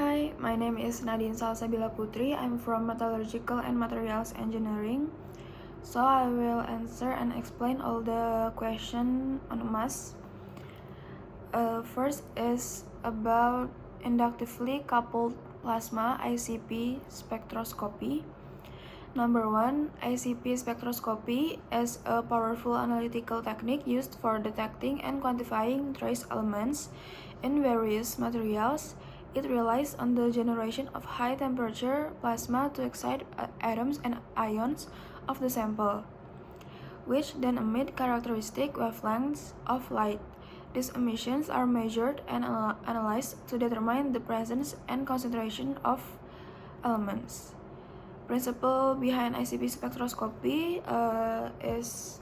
Hi, my name is Nadine Salsabila Putri. I'm from Metallurgical and Materials Engineering. So I will answer and explain all the question on mass. First is about inductively coupled plasma ICP spectroscopy. Number 1, ICP spectroscopy is a powerful analytical technique used for detecting and quantifying trace elements in various materials. It relies on the generation of high-temperature plasma to excite atoms and ions of the sample, which then emit characteristic wavelengths of light. These emissions are measured and analyzed to determine the presence and concentration of elements. Principle behind ICP spectroscopy is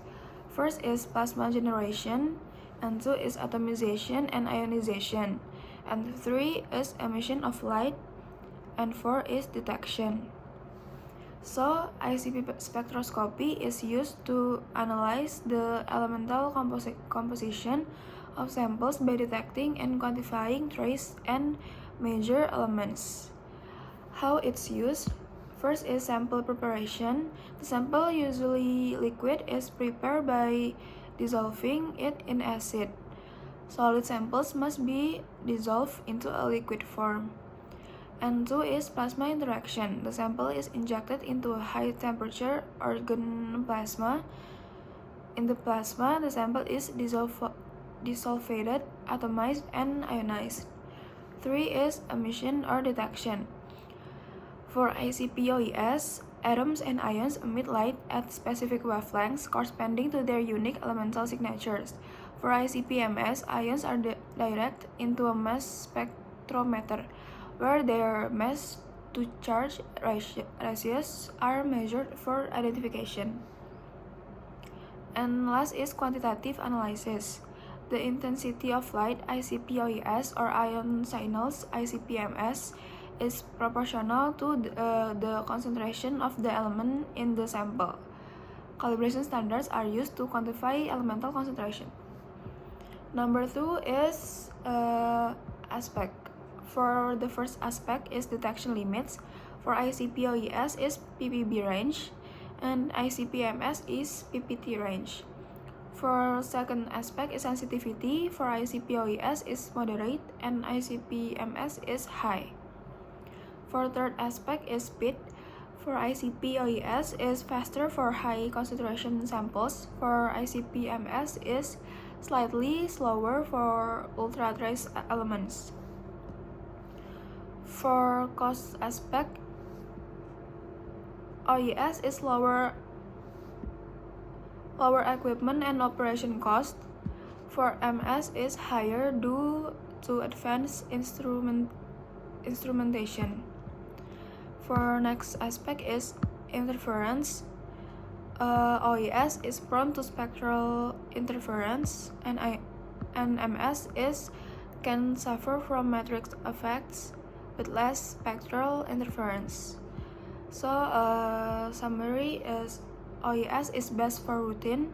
first is plasma generation, and 2 is atomization and ionization, and 3 is emission of light, and 4 is detection. So ICP spectroscopy is used to analyze the elemental composition of samples by detecting and quantifying trace and major elements. How it's used? First is sample preparation. The sample, usually liquid, is prepared by dissolving it in acid. Solid samples must be dissolved into a liquid form. And 2 is plasma interaction. The sample is injected into a high temperature organ plasma. In the plasma, the sample is dissolvated, atomized, and ionized. 3 is emission or detection. For ICP-OES, atoms and ions emit light at specific wavelengths corresponding to their unique elemental signatures. For ICP-MS, ions are directed into a mass spectrometer, where their mass-to-charge ratios are measured for identification. And last is quantitative analysis. The intensity of light ICP-OES or ion signals ICP-MS is proportional to the concentration of the element in the sample. Calibration standards are used to quantify elemental concentration. Number 2 is aspect. For the first aspect is detection limits. For ICP-OES is ppb range, and ICP-MS is ppt range. For second aspect is sensitivity. For ICP-OES is moderate, and ICP-MS is high. For third aspect is speed. For ICP-OES is faster for high concentration samples. For ICP-MS is slightly slower for ultra-trace elements. For cost aspect, OES is lower equipment and operation cost. For MS is higher due to advanced instrumentation. For next aspect is interference. OES is prone to spectral interference, and MS can suffer from matrix effects with less spectral interference. So summary is OES is best for routine,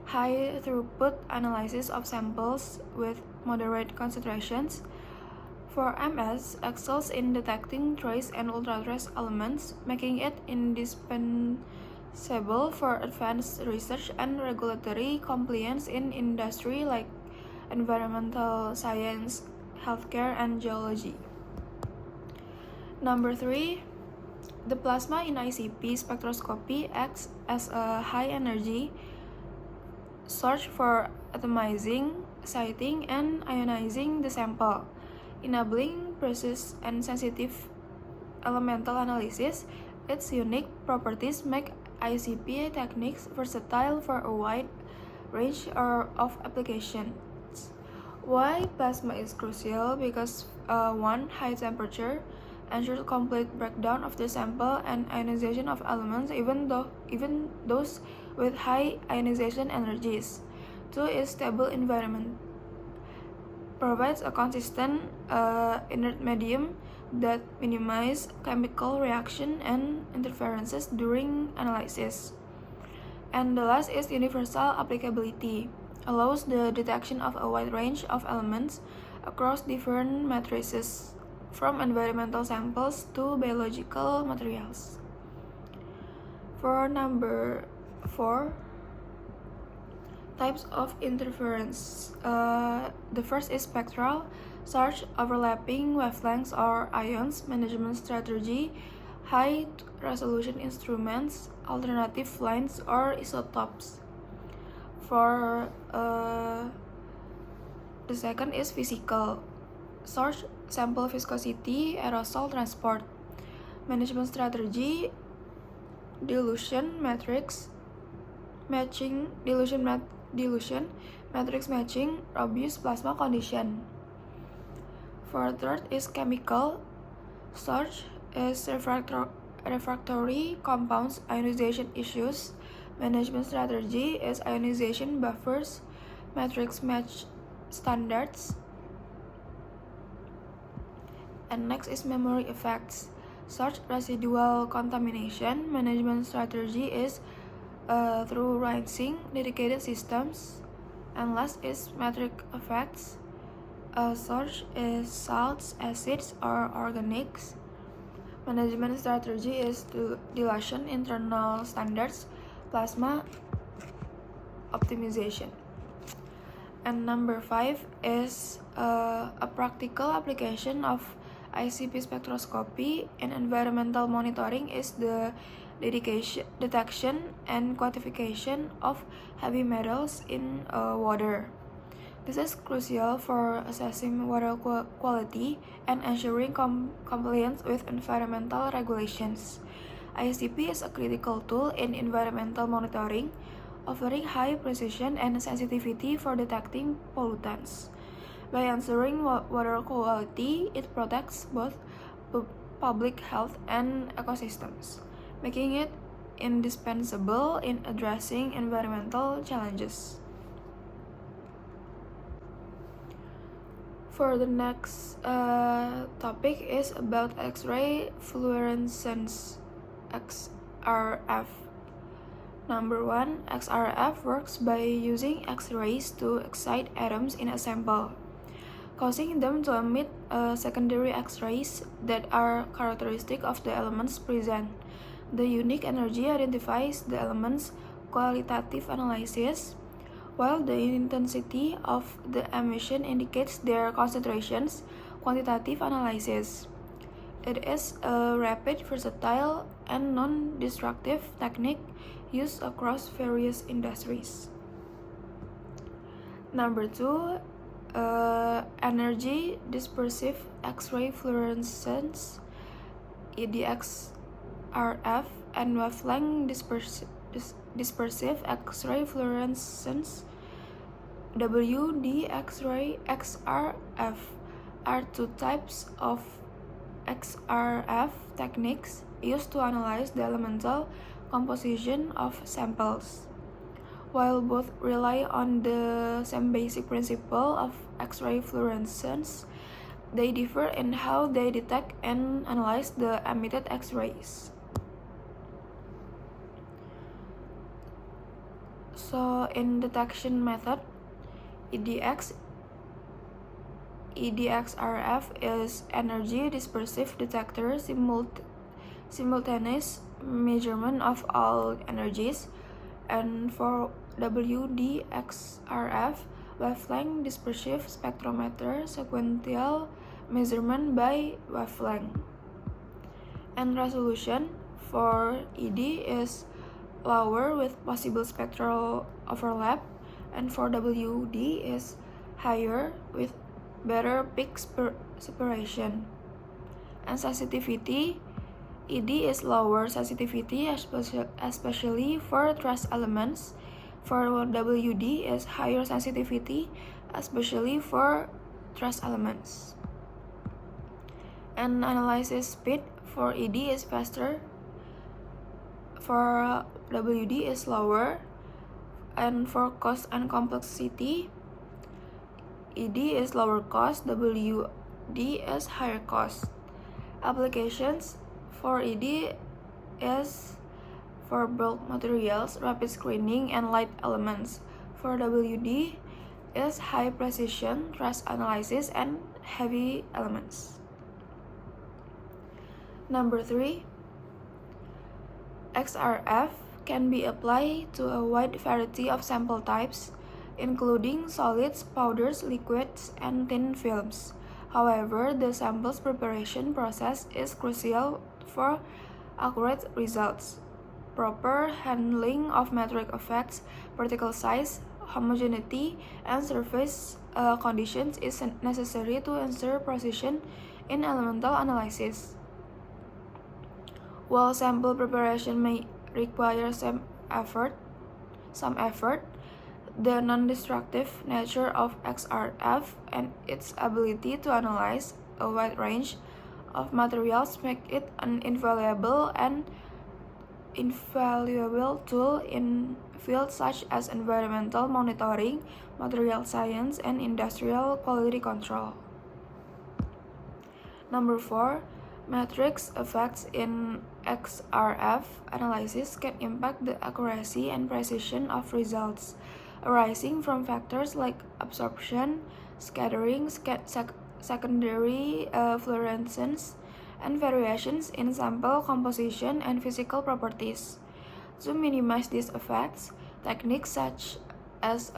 high throughput analysis of samples with moderate concentrations. For MS, excels in detecting trace and ultra-trace elements, making it indispensable for advanced research and regulatory compliance in industry like environmental science, healthcare, and geology. Number 3, the plasma in ICP spectroscopy acts as a high-energy source for atomizing, exciting, and ionizing the sample, enabling precise and sensitive elemental analysis. Its unique properties make ICP techniques versatile for a wide range of applications. Why plasma is crucial? Because 1, high temperature ensures complete breakdown of the sample and ionization of elements, even those with high ionization energies. 2 is stable environment. Provides a consistent inert medium that minimizes chemical reaction and interferences during analysis. And the last is universal applicability. Allows the detection of a wide range of elements across different matrices from environmental samples to biological materials. For number 4, types of interference. The first is spectral, search overlapping wavelengths or ions, management strategy, high resolution instruments, alternative lines or isotopes. For the second is physical, search sample viscosity, aerosol transport, management strategy, dilution matrix matching, dilution matrix matching, robust plasma condition. For third is chemical, search is refractory compounds, ionization issues, management strategy is ionization buffers, matrix match standards. And next is memory effects, search residual contamination, management strategy is through rinsing dedicated systems. And last is metric effects, search is salts, acids, or organics. Management strategy is dilution, internal standards, plasma optimization. And number 5 is a practical application of ICP spectroscopy in environmental monitoring is the detection and quantification of heavy metals in water. This is crucial for assessing water quality and ensuring compliance with environmental regulations. ICP is a critical tool in environmental monitoring, offering high precision and sensitivity for detecting pollutants. By ensuring water quality, it protects both public health and ecosystems, making it indispensable in addressing environmental challenges. For the next topic is about X-ray fluorescence, XRF. Number 1, XRF works by using X-rays to excite atoms in a sample, causing them to emit secondary X-rays that are characteristic of the elements present. The unique energy identifies the elements' qualitative analysis, while the intensity of the emission indicates their concentrations, quantitative analysis. It is a rapid, versatile, and non-destructive technique used across various industries. Number 2, energy dispersive X-ray fluorescence, EDXRF, and wavelength dispersive X-ray fluorescence, WD-XRF, are two types of XRF techniques used to analyze the elemental composition of samples. While both rely on the same basic principle of X-ray fluorescence, they differ in how they detect and analyze the emitted X-rays. So, in detection method, EDXRF is energy dispersive detector simultaneous measurement of all energies, and for WD-XRF, wavelength dispersive spectrometer sequential measurement by wavelength. And resolution for ED is lower with possible spectral overlap, and for WD is higher with better peak separation. And sensitivity, ED is lower sensitivity, especially for trace elements. For WD is higher sensitivity, especially for trace elements. And analysis speed for ED is faster, for WD is lower, and for cost and complexity, ED is lower cost, WD is higher cost. Applications for ED is for bulk materials, rapid screening, and light elements. For WD is high precision, trace analysis, and heavy elements. Number 3, XRF can be applied to a wide variety of sample types, including solids, powders, liquids, and thin films. However, the samples preparation process is crucial for accurate results. Proper handling of metric effects, particle size, homogeneity, and surface conditions is necessary to ensure precision in elemental analysis. While sample preparation may require some effort, the non-destructive nature of XRF and its ability to analyze a wide range of materials make it an invaluable tool in fields such as environmental monitoring, material science, and industrial quality control. Number 4, matrix effects in XRF analysis can impact the accuracy and precision of results, arising from factors like absorption, scattering, secondary fluorescence, and variations in sample composition and physical properties. To minimize these effects, techniques such as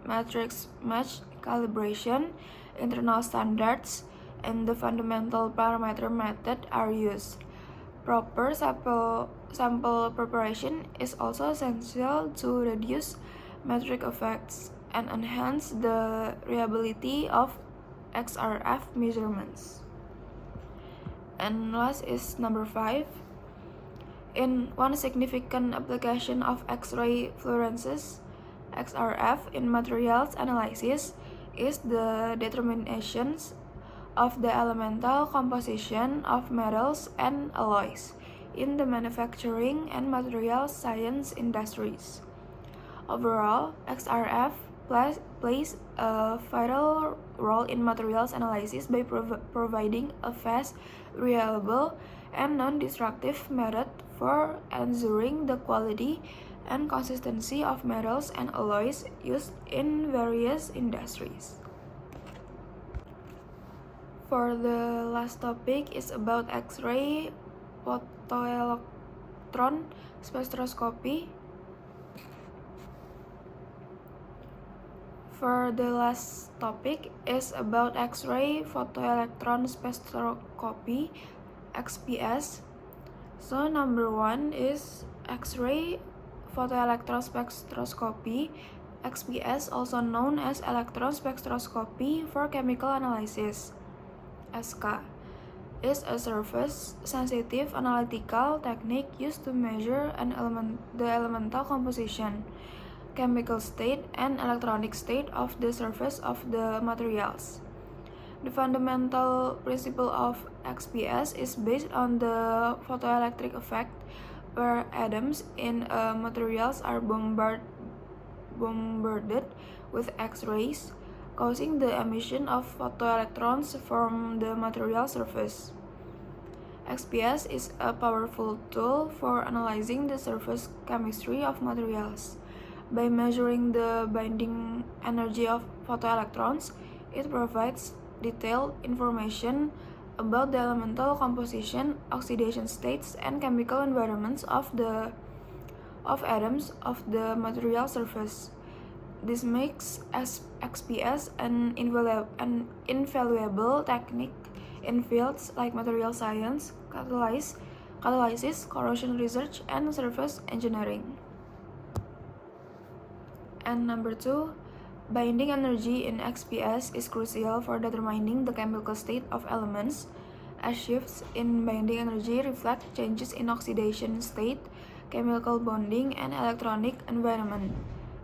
matrix match calibration, internal standards, and the fundamental parameter method are used. Proper sample preparation is also essential to reduce metric effects and enhance the reliability of XRF measurements. And last is number 5. In one significant application of X-ray fluorescence, XRF in materials analysis is the determinations of the elemental composition of metals and alloys in the manufacturing and materials science industries. Overall, XRF plays a vital role in materials analysis by providing a fast, reliable, and non-destructive method for ensuring the quality and consistency of metals and alloys used in various industries. For the last topic is about X-ray photoelectron spectroscopy. For the last topic is about X-ray photoelectron spectroscopy, XPS. So number 1 is X-ray photoelectron spectroscopy, XPS, also known as electron spectroscopy for chemical analysis, SK, is a surface-sensitive analytical technique used to measure the elemental composition, chemical state, and electronic state of the surface of the materials. The fundamental principle of XPS is based on the photoelectric effect, where atoms in materials are bombarded with X-rays, causing the emission of photoelectrons from the material surface. XPS is a powerful tool for analyzing the surface chemistry of materials. By measuring the binding energy of photoelectrons, it provides detailed information about the elemental composition, oxidation states, and chemical environments of atoms of the material surface. This makes XPS an invaluable technique in fields like material science, catalysis, corrosion research, and surface engineering. And number 2, binding energy in XPS is crucial for determining the chemical state of elements, as shifts in binding energy reflect changes in oxidation state, chemical bonding, and electronic environment.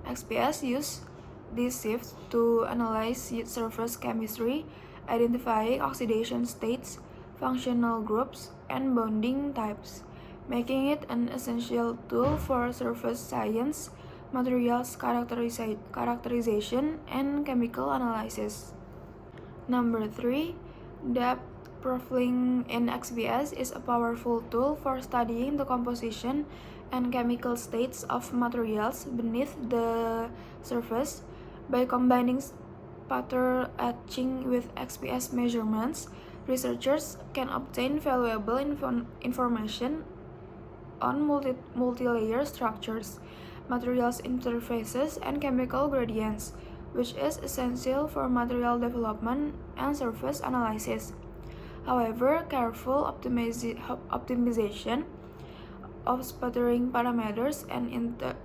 XPS uses these shifts to analyze surface chemistry, identifying oxidation states, functional groups, and bonding types, making it an essential tool for surface science, materials characterization, and chemical analysis. Number 3, depth profiling in XPS is a powerful tool for studying the composition and chemical states of materials beneath the surface. By combining sputter etching with XPS measurements, Researchers can obtain valuable information on multi-layer structures, materials interfaces, and chemical gradients, which is essential for material development and surface analysis. However, careful optimization of sputtering parameters and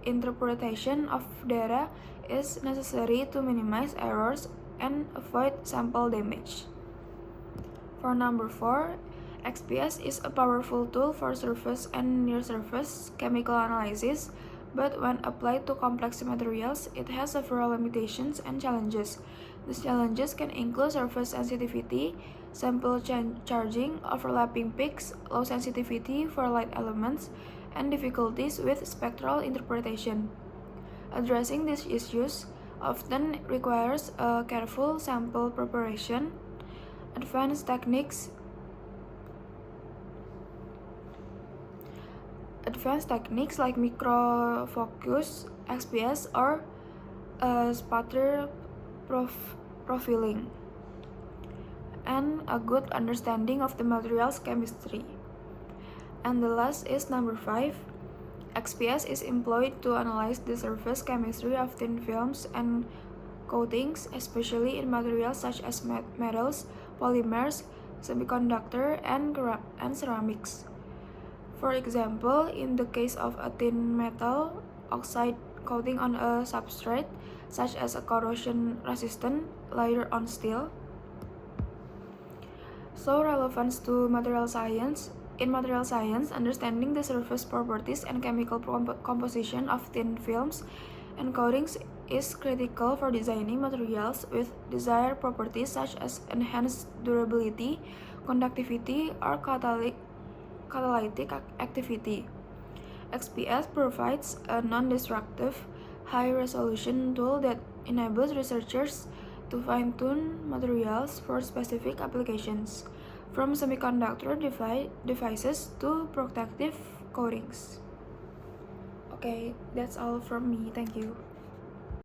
interpretation of data is necessary to minimize errors and avoid sample damage. For number 4, XPS is a powerful tool for surface and near-surface chemical analysis, but when applied to complex materials, it has several limitations and challenges. These challenges can include surface sensitivity, sample charging, overlapping peaks, low sensitivity for light elements, and difficulties with spectral interpretation. Addressing these issues often requires a careful sample preparation, advanced techniques like microfocus, XPS, or sputter profiling, and a good understanding of the material's chemistry. And the last is number 5. XPS is employed to analyze the surface chemistry of thin films and coatings, especially in materials such as metals, polymers, semiconductor, and ceramics. For example, in the case of a thin metal oxide coating on a substrate, such as a corrosion-resistant layer on steel. So, relevance to material science. In material science, understanding the surface properties and chemical composition of thin films and coatings is critical for designing materials with desired properties such as enhanced durability, conductivity, or catalytic activity. XPS provides a non-destructive, high-resolution tool that enables researchers to fine-tune materials for specific applications, from semiconductor devices to protective coatings. Okay, that's all from me. Thank you.